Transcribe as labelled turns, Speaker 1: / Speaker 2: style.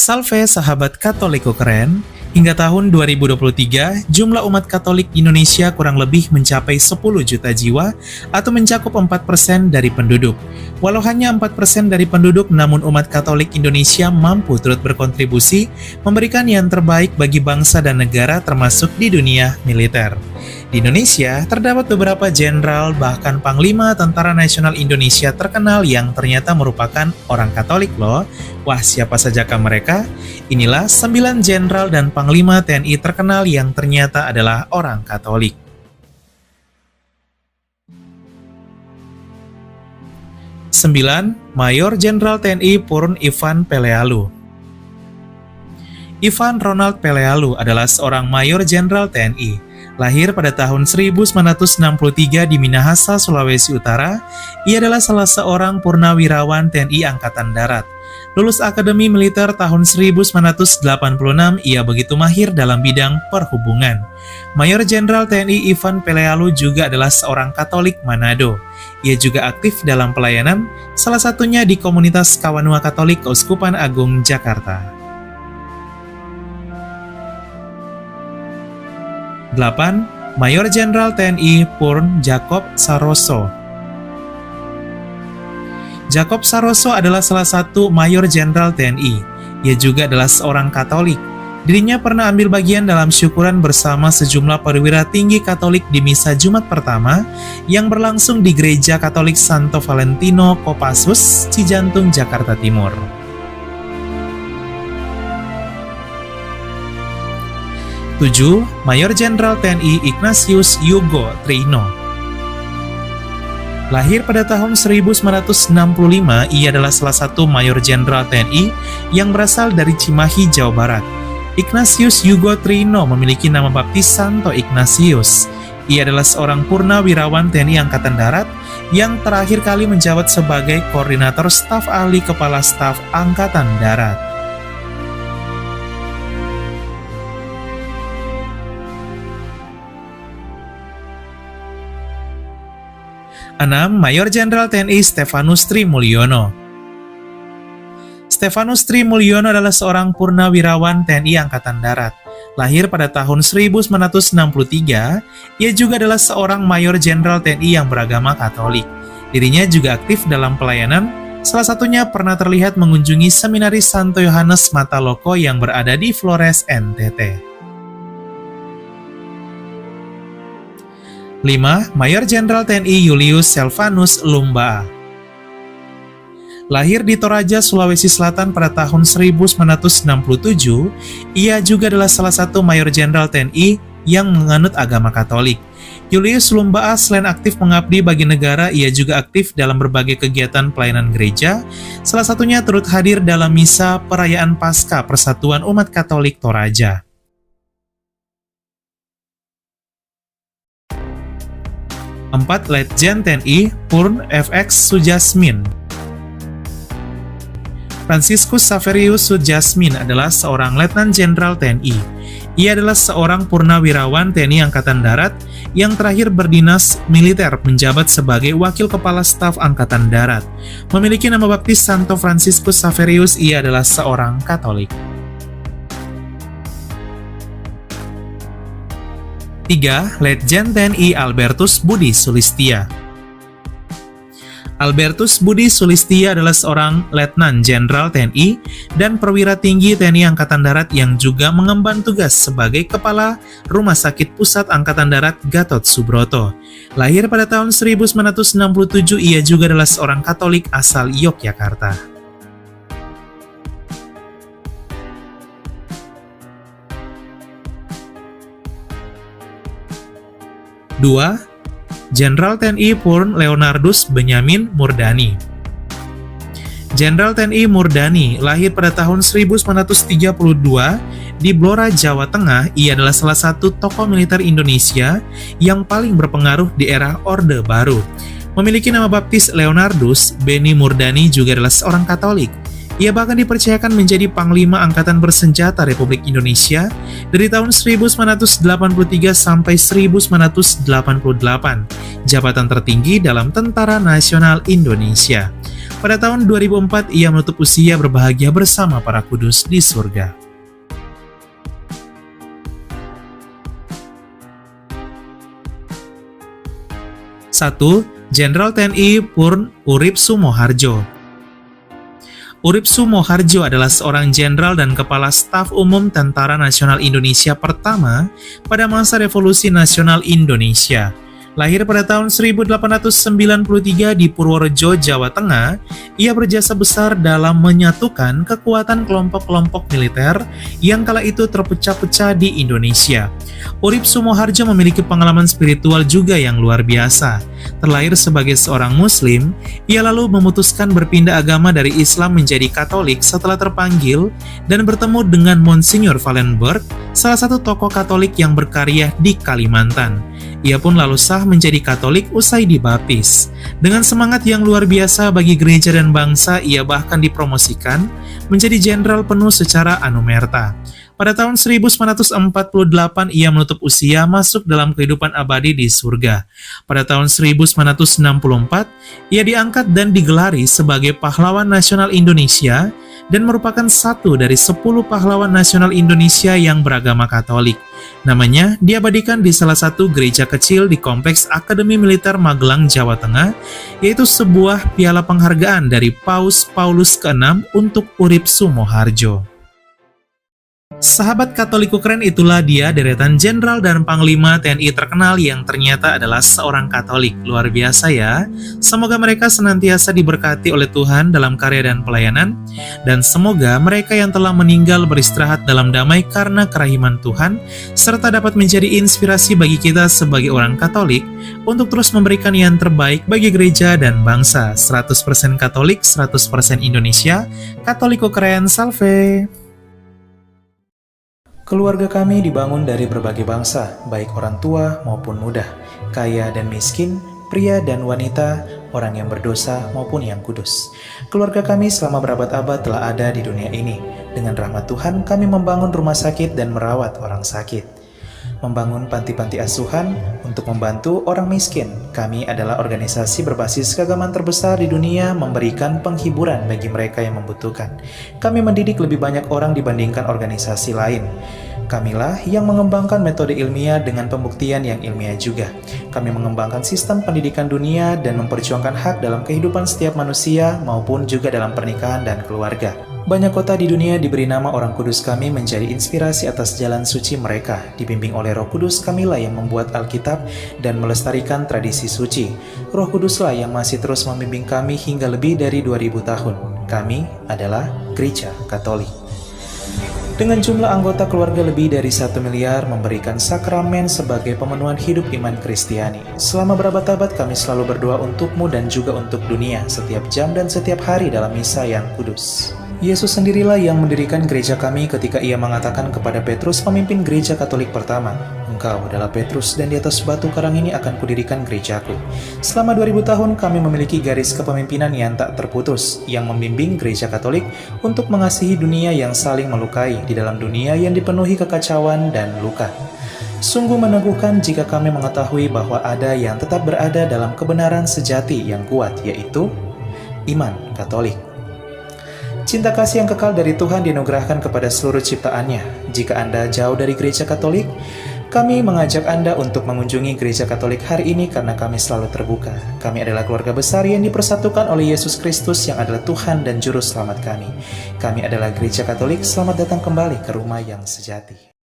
Speaker 1: Salve sahabat Katoliko keren, hingga tahun 2023, jumlah umat Katolik Indonesia kurang lebih mencapai 10 juta jiwa atau mencakup 4% dari penduduk. Walau hanya 4% dari penduduk, namun umat Katolik Indonesia mampu turut berkontribusi memberikan yang terbaik bagi bangsa dan negara termasuk di dunia militer. Di Indonesia, terdapat beberapa jenderal bahkan panglima Tentara Nasional Indonesia terkenal yang ternyata merupakan orang Katolik loh. Wah, siapa sajakah mereka? Inilah 9 jenderal dan panglima TNI terkenal yang ternyata adalah orang Katolik. 9. Mayor Jenderal TNI Purn Ivan Pelealu. Ivan Ronald Pelealu adalah seorang Mayor Jenderal TNI. Lahir pada tahun 1963 di Minahasa, Sulawesi Utara, ia adalah salah seorang purnawirawan TNI Angkatan Darat. Lulus Akademi Militer tahun 1986, ia begitu mahir dalam bidang perhubungan. Mayor Jenderal TNI Ivan Pelealu juga adalah seorang Katolik Manado. Ia juga aktif dalam pelayanan, salah satunya di komunitas Kawanua Katolik Keuskupan Agung Jakarta. 8. Mayor Jenderal TNI Purn Jacob Saroso. Jacob Saroso adalah salah satu Mayor Jenderal TNI. Ia juga adalah seorang Katolik. Dirinya pernah ambil bagian dalam syukuran bersama sejumlah perwira tinggi Katolik di Misa Jumat pertama yang berlangsung di Gereja Katolik Santo Valentino Kopassus, Cijantung, Jakarta Timur. 7. Mayor Jenderal TNI Ignatius Yugo Trino. Lahir pada tahun 1965, ia adalah salah satu Mayor Jenderal TNI yang berasal dari Cimahi, Jawa Barat. Ignatius Yugo Trino memiliki nama baptis Santo Ignatius. Ia adalah seorang purnawirawan TNI Angkatan Darat yang terakhir kali menjabat sebagai Koordinator Staf Ahli Kepala Staf Angkatan Darat. Enam. Mayor Jenderal TNI Stefanus Trimulyono. Stefanus Trimulyono adalah seorang purnawirawan TNI Angkatan Darat. Lahir pada tahun 1963, ia juga adalah seorang Mayor Jenderal TNI yang beragama Katolik. Dirinya juga aktif dalam pelayanan, salah satunya pernah terlihat mengunjungi Seminaris Santo Yohanes Mataloko yang berada di Flores, NTT. 5. Mayor Jenderal TNI Julius Selvanus Lumba. Lahir di Toraja, Sulawesi Selatan pada tahun 1967, ia juga adalah salah satu Mayor Jenderal TNI yang menganut agama Katolik. Julius Lumba selain aktif mengabdi bagi negara, ia juga aktif dalam berbagai kegiatan pelayanan gereja, salah satunya turut hadir dalam misa perayaan Paskah Persatuan Umat Katolik Toraja. 4. Letjen TNI Purn FX Sujasmin. Franciscus Saverius Sujasmin adalah seorang Letnan Jenderal TNI. Ia adalah seorang purnawirawan TNI Angkatan Darat yang terakhir berdinas militer menjabat sebagai Wakil Kepala Staf Angkatan Darat. Memiliki nama baptis Santo Franciscus Saverius, ia adalah seorang Katolik. 3. Letjen TNI Albertus Budi Sulistia. Albertus Budi Sulistia adalah seorang Letnan Jenderal TNI dan perwira tinggi TNI Angkatan Darat yang juga mengemban tugas sebagai Kepala Rumah Sakit Pusat Angkatan Darat Gatot Subroto. Lahir pada tahun 1967, ia juga adalah seorang Katolik asal Yogyakarta. 2. Jenderal TNI Purn Leonardus Benyamin Murdani. Jenderal TNI Murdani lahir pada tahun 1932 Di Blora, Jawa Tengah, ia adalah salah satu tokoh militer Indonesia yang paling berpengaruh di era Orde Baru. Memiliki nama baptis Leonardus, Beni Murdani juga adalah seorang Katolik. Ia bahkan dipercayakan menjadi Panglima Angkatan Bersenjata Republik Indonesia dari tahun 1983 sampai 1988, jabatan tertinggi dalam Tentara Nasional Indonesia. Pada tahun 2004, ia menutup usia berbahagia bersama para kudus di surga. 1. Jenderal TNI Purn Urip Sumoharjo. Urip Sumoharjo adalah seorang jenderal dan kepala staf umum Tentara Nasional Indonesia pertama pada masa Revolusi Nasional Indonesia. Lahir pada tahun 1893 di Purworejo, Jawa Tengah, ia berjasa besar dalam menyatukan kekuatan kelompok-kelompok militer yang kala itu terpecah-pecah di Indonesia. Urip Sumoharjo memiliki pengalaman spiritual juga yang luar biasa. Terlahir sebagai seorang Muslim, ia lalu memutuskan berpindah agama dari Islam menjadi Katolik setelah terpanggil dan bertemu dengan Monsignor Wallenberg, salah satu tokoh Katolik yang berkarya di Kalimantan. Ia pun lalu sah menjadi Katolik usai dibaptis. Dengan semangat yang luar biasa bagi gereja dan bangsa, ia bahkan dipromosikan menjadi jenderal penuh secara anumerta. Pada tahun 1948, ia menutup usia masuk dalam kehidupan abadi di surga. Pada tahun 1964, ia diangkat dan digelari sebagai Pahlawan Nasional Indonesia dan merupakan satu dari 10 pahlawan nasional Indonesia yang beragama Katolik. Namanya diabadikan di salah satu gereja kecil di Kompleks Akademi Militer Magelang, Jawa Tengah, yaitu sebuah piala penghargaan dari Paus Paulus ke-6 untuk Urip Sumoharjo. Sahabat Katoliku keren, itulah dia deretan jenderal dan panglima TNI terkenal yang ternyata adalah seorang Katolik. Luar biasa ya. Semoga mereka senantiasa diberkati oleh Tuhan dalam karya dan pelayanan, dan semoga mereka yang telah meninggal beristirahat dalam damai karena kerahiman Tuhan, serta dapat menjadi inspirasi bagi kita sebagai orang Katolik untuk terus memberikan yang terbaik bagi gereja dan bangsa. 100% Katolik, 100% Indonesia. Katoliku keren, salve! Keluarga kami dibangun dari berbagai bangsa, baik orang tua maupun muda, kaya dan miskin, pria dan wanita, orang yang berdosa maupun yang kudus. Keluarga kami selama berabad-abad telah ada di dunia ini. Dengan rahmat Tuhan, kami membangun rumah sakit dan merawat orang sakit. Membangun panti-panti asuhan untuk membantu orang miskin. Kami adalah organisasi berbasis keagamaan terbesar di dunia, memberikan penghiburan bagi mereka yang membutuhkan. Kami mendidik lebih banyak orang dibandingkan organisasi lain. Kamilah yang mengembangkan metode ilmiah dengan pembuktian yang ilmiah juga. Kami mengembangkan sistem pendidikan dunia dan memperjuangkan hak dalam kehidupan setiap manusia maupun juga dalam pernikahan dan keluarga. Banyak kota di dunia diberi nama orang kudus kami menjadi inspirasi atas jalan suci mereka. Dibimbing oleh Roh Kudus, kamilah yang membuat Alkitab dan melestarikan tradisi suci. Roh Kuduslah yang masih terus membimbing kami hingga lebih dari 2000 tahun. Kami adalah Gereja Katolik. Dengan jumlah anggota keluarga lebih dari 1 miliar, memberikan sakramen sebagai pemenuhan hidup iman Kristiani. Selama berabad-abad kami selalu berdoa untukmu dan juga untuk dunia, setiap jam dan setiap hari dalam misa yang kudus. Yesus sendirilah yang mendirikan gereja kami ketika ia mengatakan kepada Petrus, pemimpin gereja Katolik pertama, "Engkau adalah Petrus dan di atas batu karang ini akan kudirikan gerejaku." Selama 2000 tahun kami memiliki garis kepemimpinan yang tak terputus, yang membimbing gereja Katolik untuk mengasihi dunia yang saling melukai di dalam dunia yang dipenuhi kekacauan dan luka. Sungguh meneguhkan jika kami mengetahui bahwa ada yang tetap berada dalam kebenaran sejati yang kuat, yaitu iman Katolik. Cinta kasih yang kekal dari Tuhan dianugerahkan kepada seluruh ciptaannya. Jika Anda jauh dari gereja Katolik, kami mengajak Anda untuk mengunjungi gereja Katolik hari ini karena kami selalu terbuka. Kami adalah keluarga besar yang dipersatukan oleh Yesus Kristus yang adalah Tuhan dan Juru Selamat kami. Kami adalah gereja Katolik, selamat datang kembali ke rumah yang sejati.